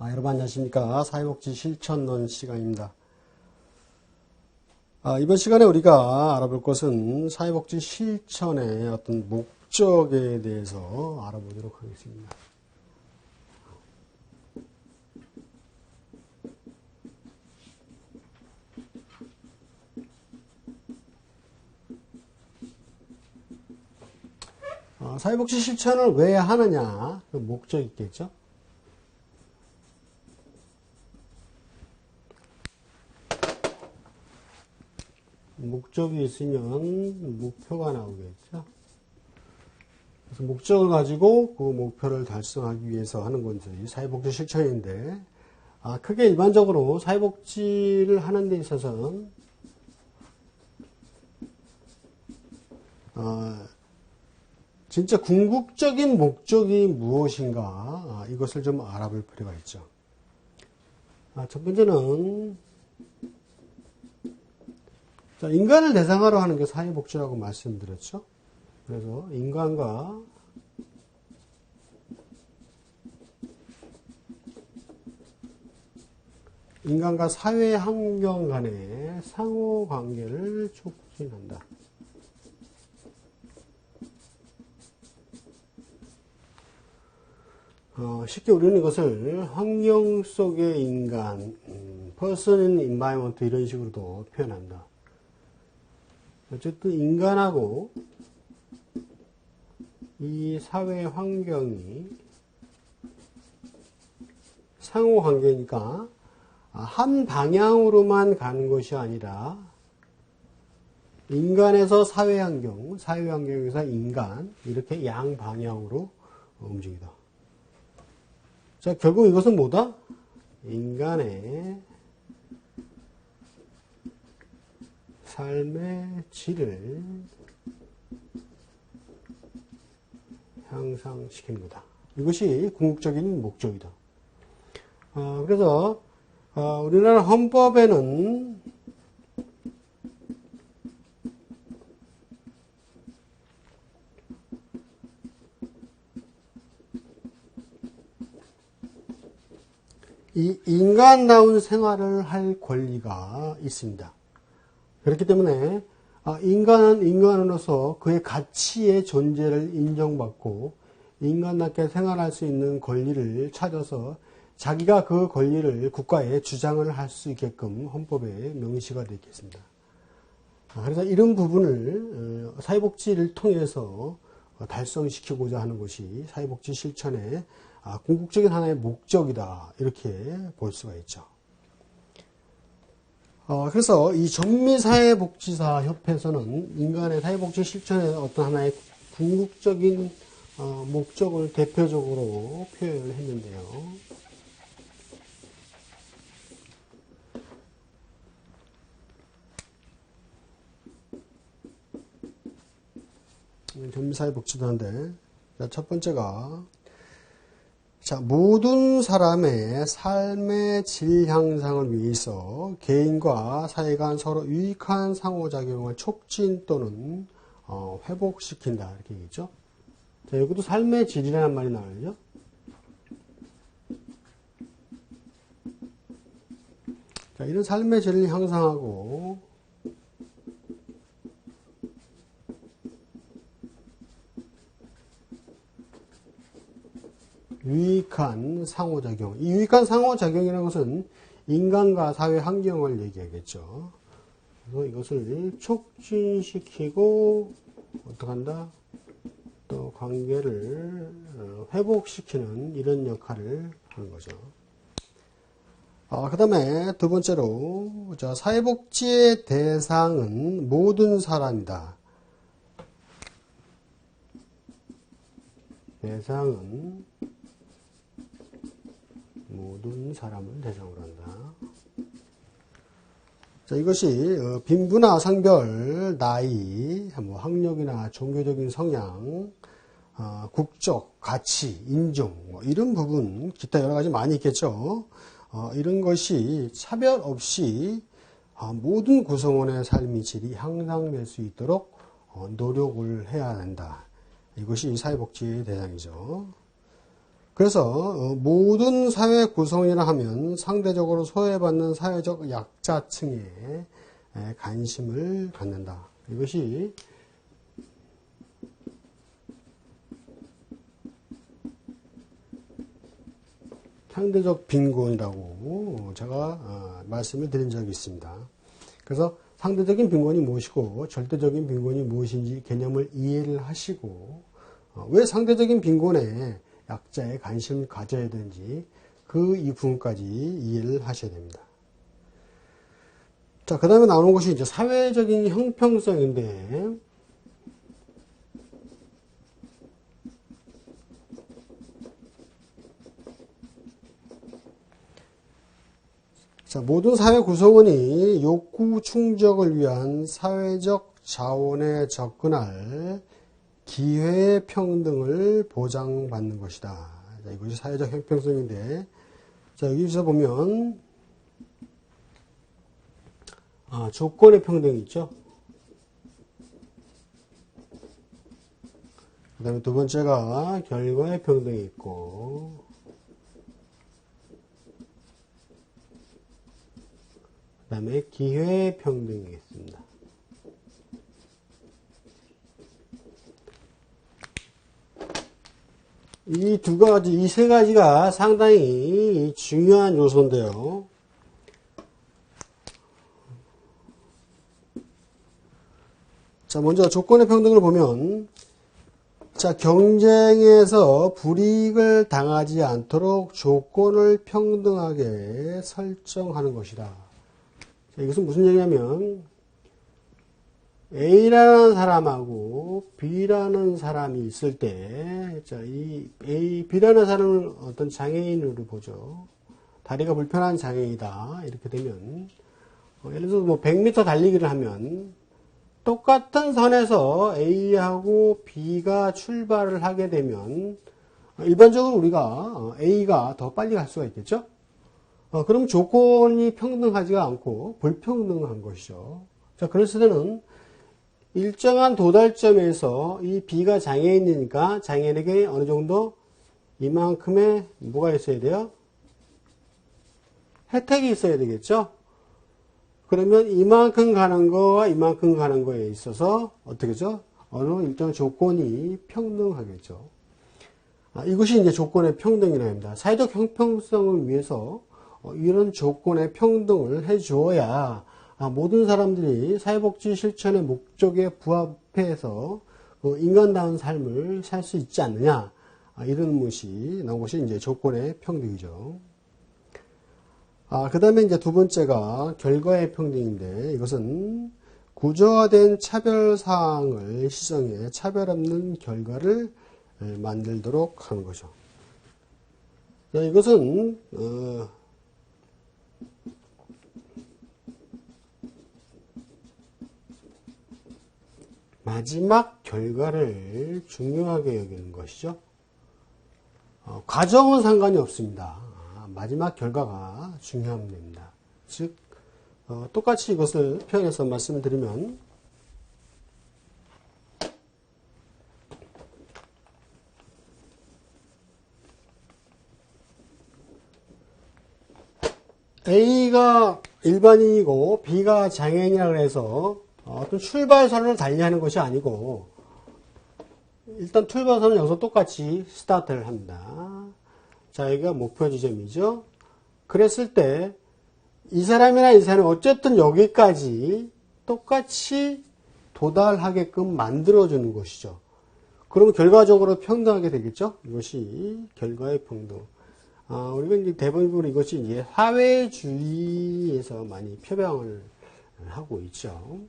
여러분 안녕하십니까. 사회복지 실천론 시간입니다. 이번 시간에 우리가 알아볼 것은 사회복지 실천의 어떤 목적에 대해서 알아보도록 하겠습니다. 사회복지 실천을 왜 하느냐, 그 목적이 있겠죠. 목적이 있으면 목표가 나오겠죠. 그래서 목적을 가지고 그 목표를 달성하기 위해서 하는 건지 사회복지 실천인데, 크게 일반적으로 사회복지를 하는 데 있어서는 진짜 궁극적인 목적이 무엇인가, 이것을 좀 알아볼 필요가 있죠. 첫 번째는 인간을 대상으로 하는 게 사회복지라고 말씀드렸죠. 그래서 인간과 사회 환경 간의 상호 관계를 촉진한다. 쉽게 우리는 이것을 환경 속의 인간, person in environment 이런 식으로도 표현한다. 어쨌든 인간하고 이 사회 환경이 상호 관계니까 한 방향으로만 가는 것이 아니라 인간에서 사회 환경, 사회 환경에서 인간 이렇게 양 방향으로 움직이다. 자, 결국 이것은 뭐다? 인간의 삶의 질을 향상시키는 거다. 이것이 궁극적인 목적이다. 그래서 우리나라 헌법에는 이 인간다운 생활을 할 권리가 있습니다. 그렇기 때문에 인간은 인간으로서 그의 가치의 존재를 인정받고 인간답게 생활할 수 있는 권리를 찾아서 자기가 그 권리를 국가에 주장을 할 수 있게끔 헌법에 명시가 되어 있겠습니다. 그래서 이런 부분을 사회복지를 통해서 달성시키고자 하는 것이 사회복지 실천의 궁극적인 하나의 목적이다, 이렇게 볼 수가 있죠. 그래서 이 전미사회복지사 협회에서는 인간의 사회복지 실천의 어떤 하나의 궁극적인 목적을 대표적으로 표현을 했는데요. 전미사회복지사인데, 첫 번째가 모든 사람의 삶의 질 향상을 위해서 개인과 사회 간 서로 유익한 상호작용을 촉진 또는 회복시킨다, 이렇게 얘기했죠. 자, 여기도 삶의 질이라는 말이 나와요. 자, 이런 삶의 질을 향상하고 유익한 상호작용. 이 유익한 상호작용이라는 것은 인간과 사회 환경을 얘기하겠죠. 그래서 이것을 촉진시키고 어떡한다? 또 관계를 회복시키는 이런 역할을 하는 거죠. 그 다음에 두 번째로 사회복지의 대상은 모든 사람이다. 대상은 모든 사람을 대상으로 한다. 자, 이것이 빈부나 성별, 나이, 학력이나 종교적인 성향, 국적, 가치, 인종, 이런 부분, 기타 여러 가지 많이 있겠죠. 이런 것이 차별 없이 모든 구성원의 삶의 질이 향상될 수 있도록 노력을 해야 한다. 이것이 사회복지의 대상이죠. 그래서 모든 사회 구성이라 하면 상대적으로 소외받는 사회적 약자층에 관심을 갖는다. 이것이 상대적 빈곤이라고 제가 말씀을 드린 적이 있습니다. 그래서 상대적인 빈곤이 무엇이고 절대적인 빈곤이 무엇인지 개념을 이해를 하시고 왜 상대적인 빈곤에 약자에 관심을 가져야 되는지 이 부분까지 이해를 하셔야 됩니다. 자, 그 다음에 나오는 것이 이제 사회적인 형평성인데, 자, 모든 사회 구성원이 욕구 충족을 위한 사회적 자원에 접근할 기회 평등을 보장받는 것이다. 자, 이것이 사회적 형평성인데, 자, 여기서 보면, 조건의 평등이 있죠. 그 다음에 두 번째가 결과의 평등이 있고, 그 다음에 기회의 평등이 있습니다. 이 세 가지가 상당히 중요한 요소인데요. 자, 먼저 조건의 평등을 보면, 자, 경쟁에서 불이익을 당하지 않도록 조건을 평등하게 설정하는 것이다. 자, 이것은 무슨 얘기냐면, A라는 사람하고 B라는 사람이 있을 때, 자, B라는 사람을 어떤 장애인으로 보죠. 다리가 불편한 장애인이다. 이렇게 되면, 예를 들어서 100m 달리기를 하면, 똑같은 선에서 A하고 B가 출발을 하게 되면, 일반적으로 우리가 A가 더 빨리 갈 수가 있겠죠? 그럼 조건이 평등하지가 않고 불평등한 것이죠. 자, 그랬을 때는 일정한 도달점에서 이 B가 장애인이니까 장애인에게 어느 정도 이만큼의 뭐가 있어야 돼요? 혜택이 있어야 되겠죠? 그러면 이만큼 가는 거와 이만큼 가는 거에 있어서 어떻게죠? 어느 일정 조건이 평등하겠죠. 이것이 이제 조건의 평등이라 합니다. 사회적 형평성을 위해서 이런 조건의 평등을 해 주어야 모든 사람들이 사회복지 실천의 목적에 부합해서 인간다운 삶을 살 수 있지 않느냐, 이런 것이 나온 것이 이제 조건의 평등이죠. 그 다음에 이제 두 번째가 결과의 평등인데, 이것은 구조화된 차별 사항을 시정해 차별 없는 결과를 만들도록 하는 거죠. 이것은 마지막 결과를 중요하게 여기는 것이죠. 과정은 상관이 없습니다. 마지막 결과가 중요한 겁니다. 즉, 똑같이 이것을 표현해서 말씀을 드리면, A가 일반인이고 B가 장애인이라고 해서 어떤 출발선을 달리하는 것이 아니고, 일단 출발선은 여기서 똑같이 스타트를 합니다. 자, 여기가 목표 지점이죠. 그랬을 때 이 사람이나 이 사람이 어쨌든 여기까지 똑같이 도달하게끔 만들어주는 것이죠. 그러면 결과적으로 평등하게 되겠죠. 이것이 결과의 평등. 우리가 이제 대부분 이것이 이제 사회주의에서 많이 표방을 하고 있죠.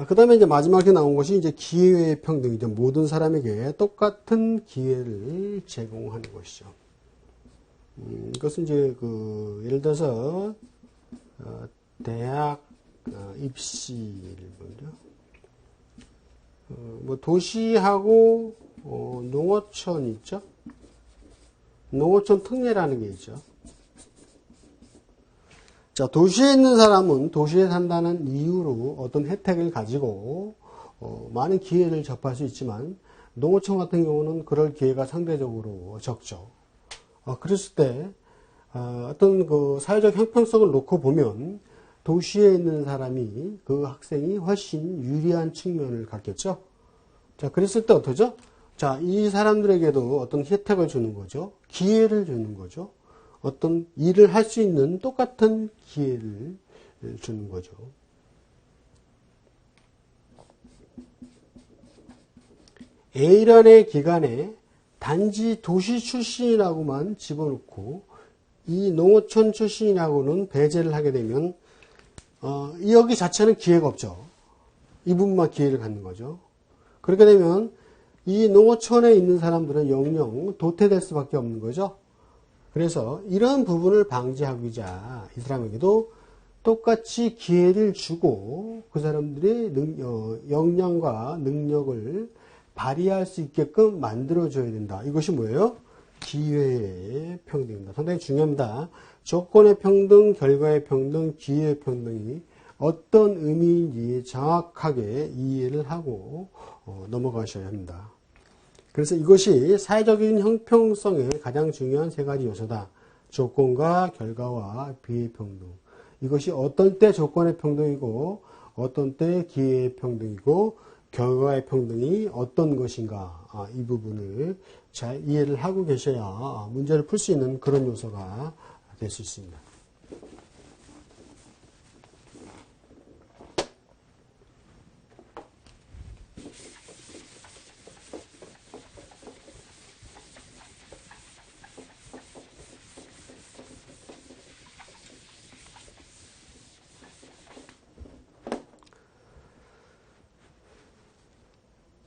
그 다음에 이제 마지막에 나온 것이 이제 기회의 평등이죠. 모든 사람에게 똑같은 기회를 제공하는 것이죠. 이것은 이제 예를 들어서, 대학, 입시를 보죠. 도시하고, 농어촌 있죠? 농어촌 특례라는 게 있죠. 자, 도시에 있는 사람은 도시에 산다는 이유로 어떤 혜택을 가지고 많은 기회를 접할 수 있지만, 농어촌 같은 경우는 그럴 기회가 상대적으로 적죠. 그랬을 때 어떤 그 사회적 형평성을 놓고 보면 도시에 있는 사람이 그 학생이 훨씬 유리한 측면을 갖겠죠. 자, 그랬을 때 어떠죠? 자, 이 사람들에게도 어떤 혜택을 주는 거죠. 기회를 주는 거죠. 어떤 일을 할 수 있는 똑같은 기회를 주는 거죠. A란의 기간에 단지 도시 출신이라고만 집어넣고 이 농어촌 출신이라고는 배제를 하게 되면 여기 자체는 기회가 없죠. 이 부분만 기회를 갖는 거죠. 그렇게 되면 이 농어촌에 있는 사람들은 영영 도태될 수밖에 없는 거죠. 그래서 이런 부분을 방지하고자 이 사람에게도 똑같이 기회를 주고 그 사람들의 역량과 능력을 발휘할 수 있게끔 만들어줘야 된다. 이것이 뭐예요? 기회의 평등입니다. 상당히 중요합니다. 조건의 평등, 결과의 평등, 기회의 평등이 어떤 의미인지 정확하게 이해를 하고 넘어가셔야 합니다. 그래서 이것이 사회적인 형평성의 가장 중요한 세 가지 요소다. 조건과 결과와 비평등. 이것이 어떤 때 조건의 평등이고 어떤 때 기회의 평등이고 결과의 평등이 어떤 것인가, 이 부분을 잘 이해를 하고 계셔야 문제를 풀 수 있는 그런 요소가 될 수 있습니다.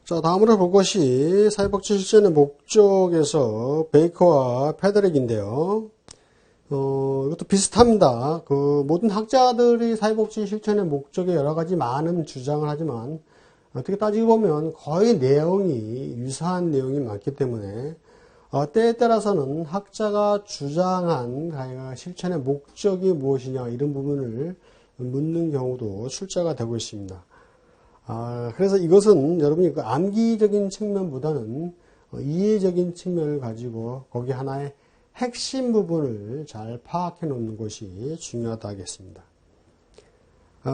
자, 다음으로 볼 것이 사회복지 실천의 목적에서 베이커와 패드릭인데요. 이것도 비슷합니다. 그 모든 학자들이 사회복지 실천의 목적에 여러 가지 많은 주장을 하지만 어떻게 따지고 보면 거의 내용이 유사한 내용이 많기 때문에 때에 따라서는 학자가 주장한 실천의 목적이 무엇이냐 이런 부분을 묻는 경우도 출제가 되고 있습니다. 그래서 이것은 여러분이 그 암기적인 측면보다는 이해적인 측면을 가지고 거기 하나의 핵심 부분을 잘 파악해 놓는 것이 중요하다 하겠습니다.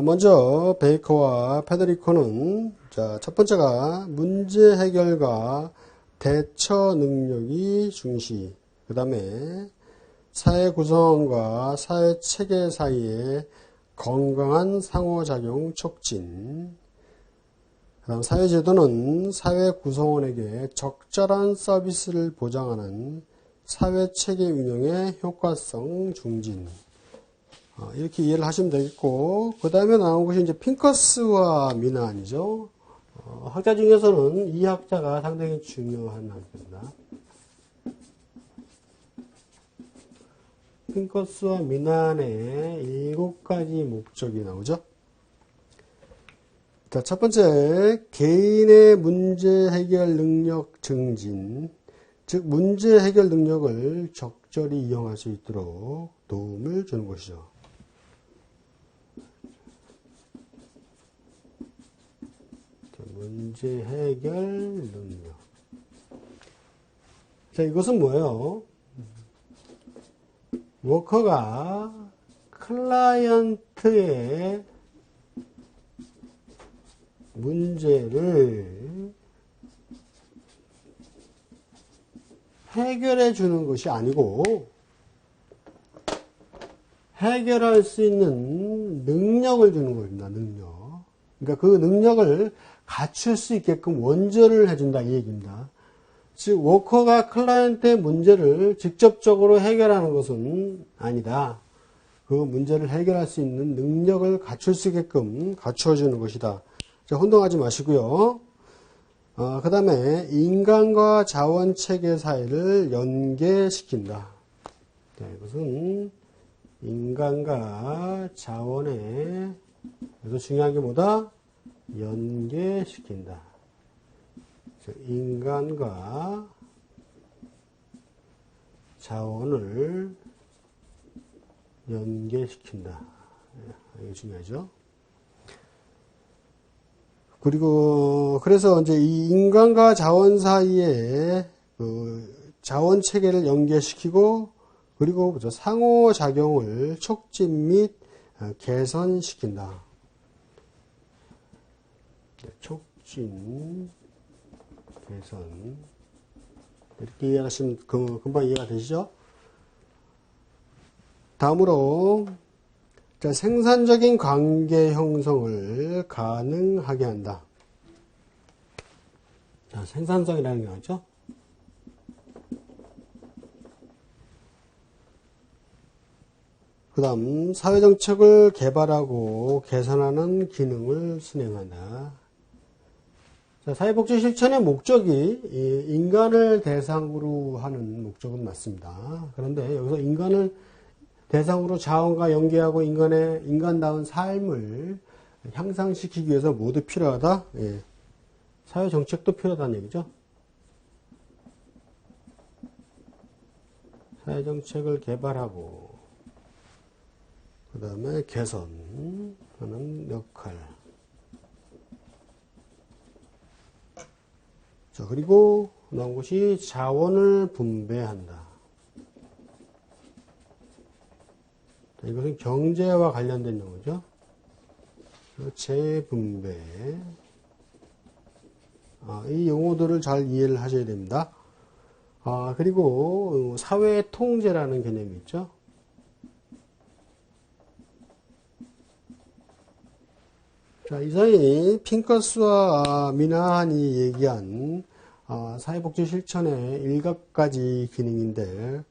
먼저 베이커와 페데리코는 첫 번째가 문제 해결과 대처 능력이 중시, 그 다음에 사회 구성원과 사회 체계 사이의 건강한 상호작용 촉진, 그 다음 사회제도는 사회 구성원에게 적절한 서비스를 보장하는 사회체계 운영의 효과성 중진. 이렇게 이해를 하시면 되겠고, 그 다음에 나온 것이 이제 핑커스와 미난이죠. 학자 중에서는 이 학자가 상당히 중요한 학자입니다. 핑커스와 미난의 7가지 목적이 나오죠. 자, 첫 번째, 개인의 문제 해결 능력 증진, 즉 문제 해결 능력을 적절히 이용할 수 있도록 도움을 주는 것이죠. 자, 문제 해결 능력. 자, 이것은 뭐예요? 워커가 클라이언트의 문제를 해결해 주는 것이 아니고 해결할 수 있는 능력을 주는 겁니다. 능력. 그러니까 그 능력을 갖출 수 있게끔 원조를 해준다 이 얘기입니다. 즉 워커가 클라이언트의 문제를 직접적으로 해결하는 것은 아니다. 그 문제를 해결할 수 있는 능력을 갖출 수 있게끔 갖춰주는 것이다. 자, 혼동하지 마시고요. 그 다음에 인간과 자원 체계 사이를 연계시킨다. 자, 이것은 인간과 자원의 그래서 중요한 게 뭐다? 연계시킨다. 자, 인간과 자원을 연계시킨다. 이게 중요하죠. 그리고 그래서 이제 이 인간과 자원 사이에 그 자원 체계를 연계시키고 그리고 상호 작용을 촉진 및 개선시킨다. 촉진, 개선. 이렇게 이해하시면 금방 이해가 되시죠? 다음으로 자, 생산적인 관계 형성을 가능하게 한다. 자, 생산성이라는 게 뭐죠? 그 다음 사회정책을 개발하고 개선하는 기능을 수행한다. 자, 사회복지 실천의 목적이 인간을 대상으로 하는 목적은 맞습니다. 그런데 여기서 인간을 대상으로 자원과 연계하고 인간다운 삶을 향상시키기 위해서 모두 필요하다. 예. 사회정책도 필요하다는 얘기죠. 사회정책을 개발하고 그 다음에 개선하는 역할. 자, 그리고 나온 것이 자원을 분배한다. 자, 이것은 경제와 관련된 용어죠. 재분배. 이 용어들을 잘 이해를 하셔야 됩니다. 그리고 사회 통제라는 개념이 있죠. 자, 이상이 핑커스와 미나한이 얘기한 사회복지 실천의 7가지 기능인데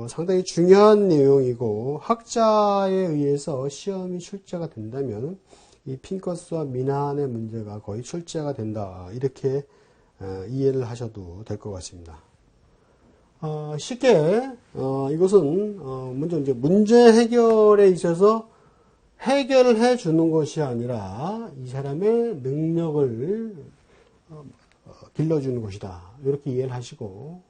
상당히 중요한 내용이고 학자에 의해서 시험이 출제가 된다면 이 핑커스와 미나한의 문제가 거의 출제가 된다. 이렇게 이해를 하셔도 될 것 같습니다. 쉽게 이것은 먼저 이제 문제 해결에 있어서 해결을 해 주는 것이 아니라 이 사람의 능력을 길러주는 것이다. 이렇게 이해를 하시고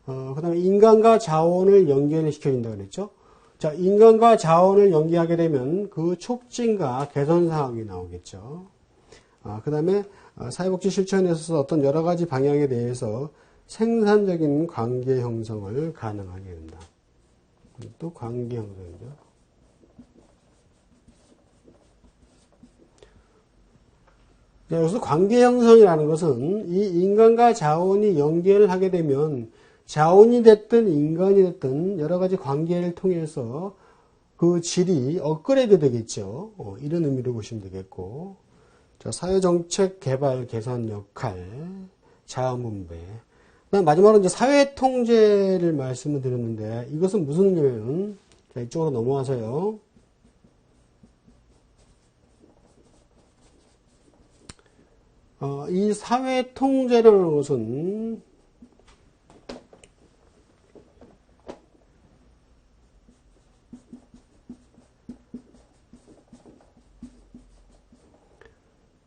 그 다음에 인간과 자원을 연결시켜준다 그랬죠. 자, 인간과 자원을 연계하게 되면 그 촉진과 개선 사항이 나오겠죠. 그 다음에 사회복지 실천에 있어서 어떤 여러 가지 방향에 대해서 생산적인 관계 형성을 가능하게 된다. 또 관계 형성이죠. 여기서 관계 형성이라는 것은 이 인간과 자원이 연계를 하게 되면 자원이 됐든 인간이 됐든 여러 가지 관계를 통해서 그 질이 업그레이드 되겠죠. 이런 의미로 보시면 되겠고. 자, 사회정책 개발 개선 역할, 자원 분배. 그다음 마지막으로 이제 사회 통제를 말씀을 드렸는데 이것은 무슨 의미냐면 자, 이쪽으로 넘어와서요. 이 사회 통제라는 것은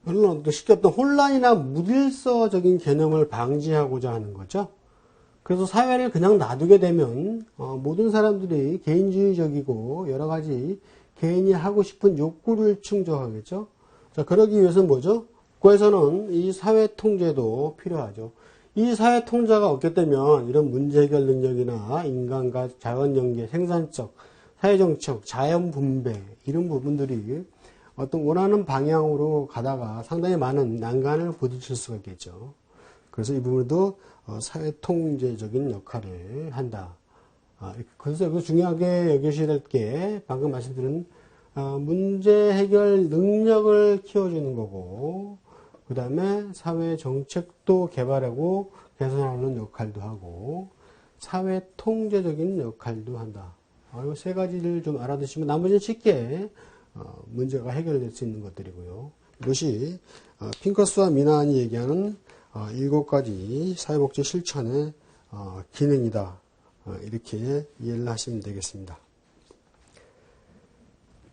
물론 쉽게 어떤 혼란이나 무질서적인 개념을 방지하고자 하는 거죠. 그래서 사회를 그냥 놔두게 되면 모든 사람들이 개인주의적이고 여러 가지 개인이 하고 싶은 욕구를 충족하겠죠. 자, 그러기 위해서는 뭐죠? 그에서는 이 사회 통제도 필요하죠. 이 사회 통제가 없게 되면 이런 문제 해결 능력이나 인간과 자원 연계, 생산적, 사회정책, 자연 분배 이런 부분들이 어떤 원하는 방향으로 가다가 상당히 많은 난관을 부딪힐 수가 있겠죠. 그래서 이 부분도 사회 통제적인 역할을 한다. 그래서 여기서 중요하게 여기셔야 될 게 방금 말씀드린 문제 해결 능력을 키워주는 거고 그 다음에 사회 정책도 개발하고 개선하는 역할도 하고 사회 통제적인 역할도 한다. 이 세 가지를 좀 알아두시면 나머지는 쉽게 문제가 해결될 수 있는 것들이고요. 이것이 핑커스와 미나한이 얘기하는 7가지 사회복지 실천의 기능이다. 이렇게 이해를 하시면 되겠습니다.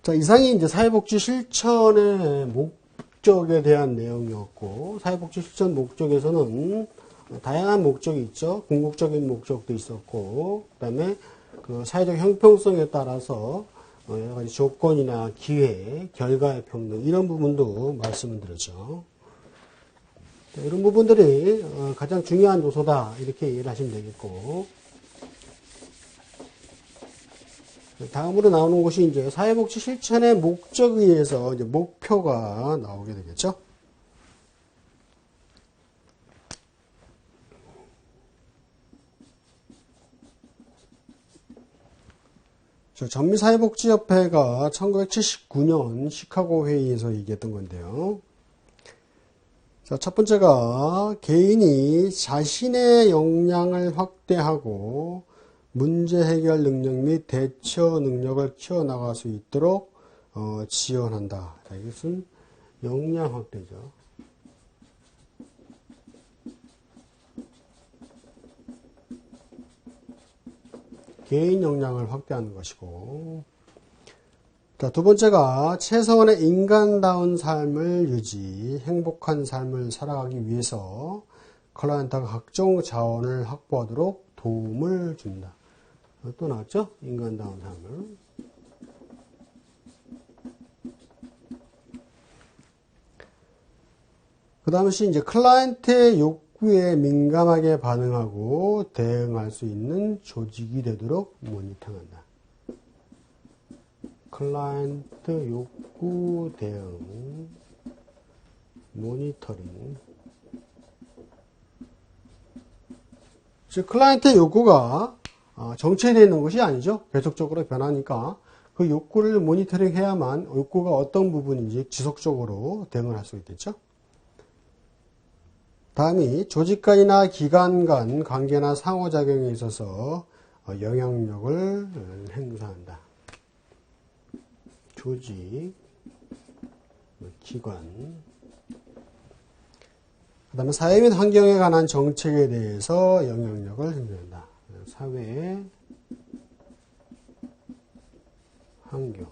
자, 이상이 이제 사회복지 실천의 목적에 대한 내용이었고, 사회복지 실천 목적에서는 다양한 목적이 있죠. 궁극적인 목적도 있었고, 그 다음에 그 사회적 형평성에 따라서 여러 가지 조건이나 기회, 결과의 평등 이런 부분도 말씀을 드렸죠. 이런 부분들이 가장 중요한 요소다 이렇게 이해를 하시면 되겠고, 다음으로 나오는 것이 이제 사회복지 실천의 목적에 의해서 이제 목표가 나오게 되겠죠. 전미사회복지협회가 1979년 시카고 회의에서 얘기했던 건데요. 자, 첫 번째가 개인이 자신의 역량을 확대하고 문제 해결 능력 및 대처 능력을 키워나갈 수 있도록 지원한다. 자, 이것은 역량 확대죠. 개인 역량을 확대하는 것이고, 자, 두 번째가 최소한의 인간다운 삶을 유지, 행복한 삶을 살아가기 위해서 클라이언트가 각종 자원을 확보하도록 도움을 준다. 또 나왔죠? 인간다운 삶을. 그 다음에 이제 클라이언트의 욕구에 민감하게 반응하고 대응할 수 있는 조직이 되도록 모니터링한다. 클라이언트 욕구 대응 모니터링. 즉 클라이언트의 욕구가 정체되어 있는 것이 아니죠. 계속적으로 변하니까 그 욕구를 모니터링 해야만 욕구가 어떤 부분인지 지속적으로 대응을 할 수 있겠죠. 다음이 조직 간이나 기관 간 관계나 상호작용에 있어서 영향력을 행사한다. 조직, 기관, 그 다음에 사회 및 환경에 관한 정책에 대해서 영향력을 행사한다. 사회, 환경.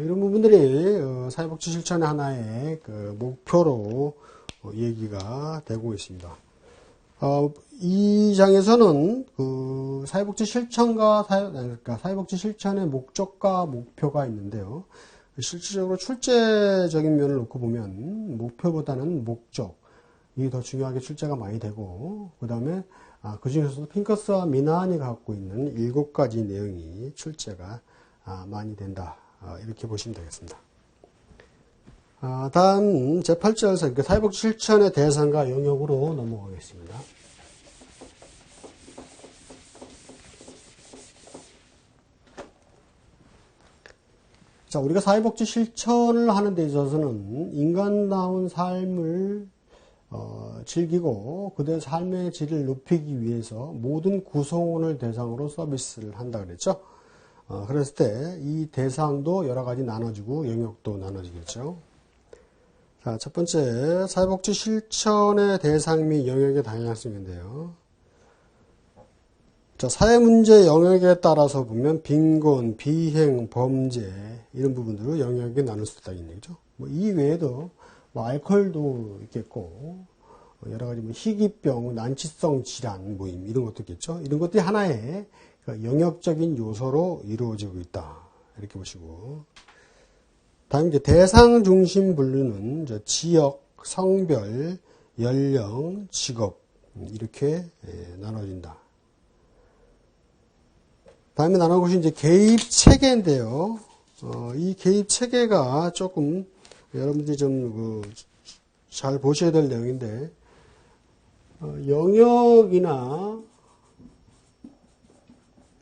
이런 부분들이 사회복지 실천의 하나의 그 목표로 얘기가 되고 있습니다. 이 장에서는 그 사회복지 실천과 그러니까 사회복지 실천의 목적과 목표가 있는데요. 실질적으로 출제적인 면을 놓고 보면 목표보다는 목적이 더 중요하게 출제가 많이 되고, 그 다음에 그 중에서도 핑커스와 미나안이 갖고 있는 7가지 내용이 출제가 많이 된다. 이렇게 보시면 되겠습니다. 다음 제8절에서 사회복지 실천의 대상과 영역으로 넘어가겠습니다. 자, 우리가 사회복지 실천을 하는 데 있어서는 인간다운 삶을 즐기고 그들의 삶의 질을 높이기 위해서 모든 구성원을 대상으로 서비스를 한다 그랬죠. 그랬을 때 이 대상도 여러 가지 나눠지고 영역도 나눠지겠죠. 자, 첫 번째 사회복지 실천의 대상 및 영역의 다양성인데요. 자, 사회문제 영역에 따라서 보면 빈곤, 비행, 범죄 이런 부분들을 영역에 나눌 수 있다는 얘기죠. 이 외에도 알코올도 있겠고 여러 가지 희귀병, 난치성 질환 모임 이런 것도 있겠죠. 이런 것들이 하나의 영역적인 요소로 이루어지고 있다. 이렇게 보시고. 다음 이제 대상 중심 분류는 이제 지역, 성별, 연령, 직업 이렇게 나눠진다. 다음에 나눈 것이 이제 개입 체계인데요. 이 개입 체계가 조금 여러분들이 좀 잘 보셔야 될 내용인데, 영역이나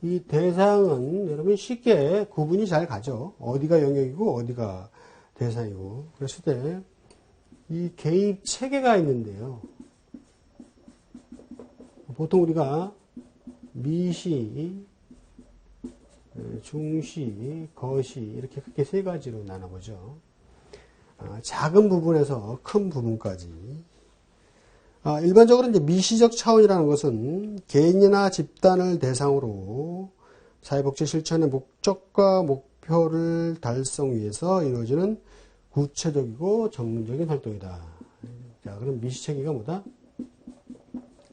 이 대상은 여러분 쉽게 구분이 잘 가죠. 어디가 영역이고 어디가 대상이고. 그랬을 때 이 개입 체계가 있는데요. 보통 우리가 미시, 중시, 거시 이렇게 크게 세 가지로 나눠보죠. 작은 부분에서 큰 부분까지. 일반적으로 이제 미시적 차원이라는 것은 개인이나 집단을 대상으로 사회복지 실천의 목적과 목표를 달성 위해서 이루어지는 구체적이고 전문적인 활동이다. 자, 그럼 미시체계가 뭐다?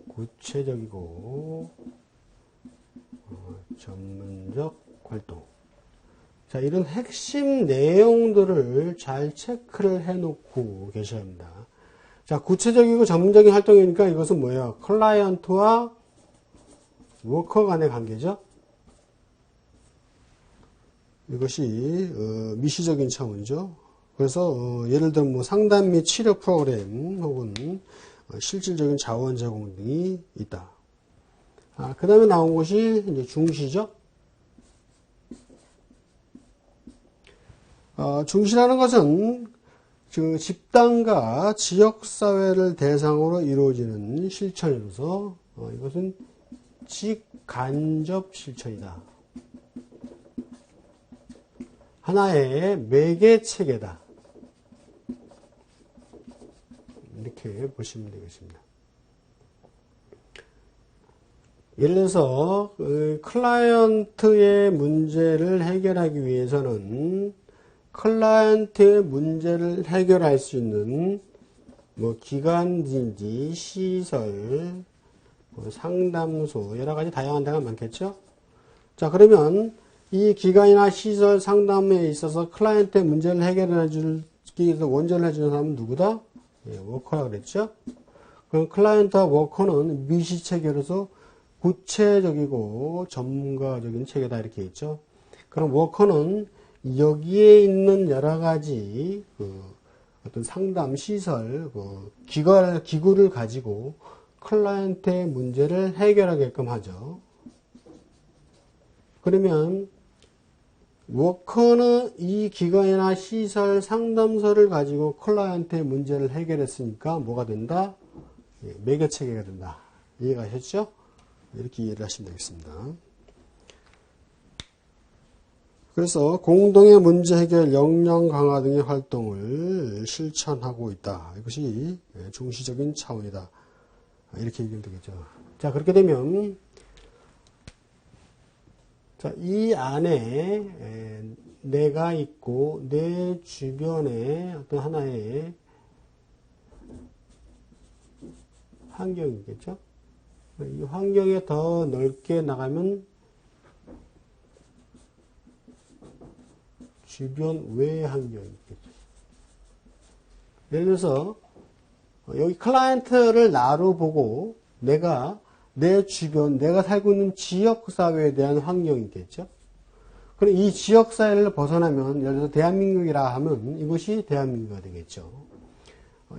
구체적이고 전문적 활동. 자, 이런 핵심 내용들을 잘 체크를 해놓고 계셔야 합니다. 자, 구체적이고 전문적인 활동이니까 이것은 뭐예요? 클라이언트와 워커 간의 관계죠. 이것이 미시적인 차원이죠. 그래서 예를 들면 뭐 상담 및 치료 프로그램 혹은 실질적인 자원 제공 등이 있다. 그 다음에 나온 것이 이제 중시죠. 중시라는 것은 그 집단과 지역사회를 대상으로 이루어지는 실천이로서 이것은 직간접 실천이다. 하나의 매개체계다. 이렇게 보시면 되겠습니다. 예를 들어서 클라이언트의 문제를 해결하기 위해서는 클라이언트의 문제를 해결할 수 있는 뭐 기관인지 시설, 뭐 상담소 여러 가지 다양한 데가 많겠죠. 자, 그러면 이 기관이나 시설 상담에 있어서 클라이언트의 문제를 해결해 주기 위해서 원전을 해주는 사람은 누구다? 예, 워커라고 그랬죠. 그럼 클라이언트와 워커는 미시체계로서 구체적이고 전문가적인 체계다 이렇게 있죠. 그럼 워커는 여기에 있는 여러 가지 어떤 상담 시설, 기구를 가지고 클라이언트의 문제를 해결하게끔 하죠. 그러면 워커는 이 기관이나 시설 상담소를 가지고 클라이언트의 문제를 해결했으니까 뭐가 된다? 예, 매개체계가 된다. 이해가 하셨죠? 이렇게 이해를 하시면 되겠습니다. 그래서 공동의 문제 해결, 역량 강화 등의 활동을 실천하고 있다. 이것이 중시적인 차원이다. 이렇게 얘기하면 되겠죠. 자, 그렇게 되면 자, 이 안에 내가 있고 내 주변에 어떤 하나의 환경이겠죠. 이 환경에 더 넓게 나가면 주변 외 환경이겠죠. 예를 들어서 여기 클라이언트를 나로 보고 내가 내 주변, 내가 살고 있는 지역사회에 대한 환경이 있겠죠. 그럼 이 지역사회를 벗어나면, 예를 들어서 대한민국이라 하면 이것이 대한민국이 되겠죠.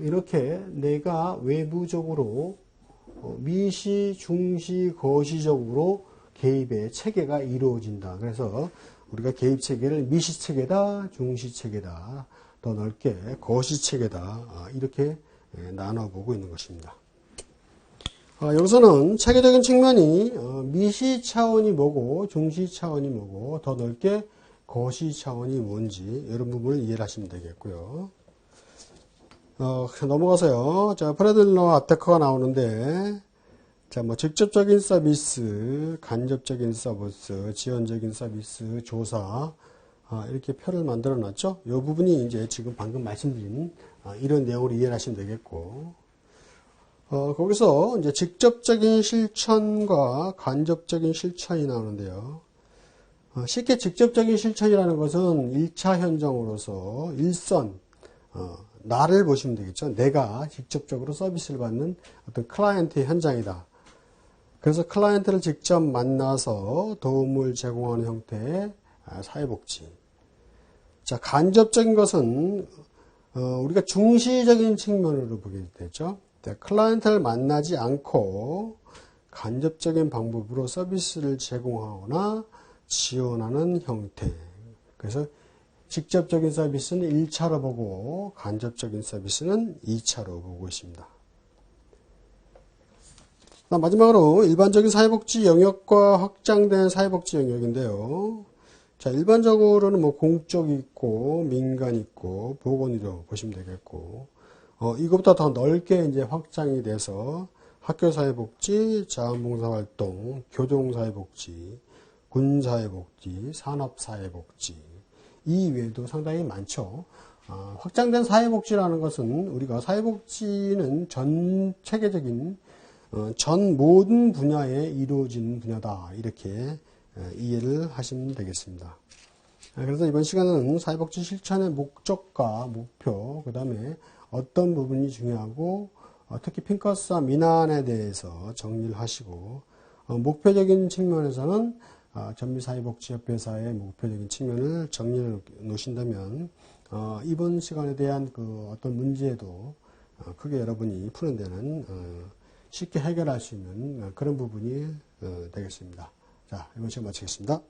이렇게 내가 외부적으로 미시, 중시, 거시적으로 개입의 체계가 이루어진다. 그래서 우리가 개입 체계를 미시 체계다, 중시 체계다, 더 넓게 거시 체계다, 이렇게 나눠보고 있는 것입니다. 여기서는 체계적인 측면이 미시 차원이 뭐고 중시 차원이 뭐고 더 넓게 거시 차원이 뭔지 이런 부분을 이해를 하시면 되겠고요. 넘어가서요. 자, 프레들러 아테커가 나오는데 자, 뭐 직접적인 서비스, 간접적인 서비스, 지원적인 서비스, 조사 이렇게 표를 만들어 놨죠. 이 부분이 이제 지금 방금 말씀드린 이런 내용으로 이해를 하시면 되겠고 거기서 이제 직접적인 실천과 간접적인 실천이 나오는데요. 쉽게 직접적인 실천이라는 것은 1차 현장으로서 일선, 나를 보시면 되겠죠. 내가 직접적으로 서비스를 받는 어떤 클라이언트의 현장이다. 그래서 클라이언트를 직접 만나서 도움을 제공하는 형태의 사회복지. 자, 간접적인 것은 우리가 중시적인 측면으로 보게 되죠. 클라이언트를 만나지 않고 간접적인 방법으로 서비스를 제공하거나 지원하는 형태. 그래서 직접적인 서비스는 1차로 보고 간접적인 서비스는 2차로 보고 있습니다. 마지막으로 일반적인 사회복지 영역과 확장된 사회복지 영역인데요. 자, 일반적으로는 뭐 공적이 있고 민간 있고 보건의료 보시면 되겠고 이것보다 더 넓게 이제 확장이 돼서 학교사회복지, 자원봉사활동, 교동사회복지, 군사회복지, 산업사회복지 이 외에도 상당히 많죠. 확장된 사회복지라는 것은 우리가 사회복지는 전 체계적인 전 모든 분야에 이루어지는 분야다 이렇게 이해를 하시면 되겠습니다. 그래서 이번 시간은 사회복지 실천의 목적과 목표, 그 다음에 어떤 부분이 중요하고 특히 핑커스와 민환에 대해서 정리를 하시고 목표적인 측면에서는 전미사회복지협회사의 목표적인 측면을 정리해 놓으신다면 이번 시간에 대한 그 어떤 문제도 크게 여러분이 푸는 데는 쉽게 해결할 수 있는 그런 부분이 되겠습니다. 자, 이번 시간 마치겠습니다.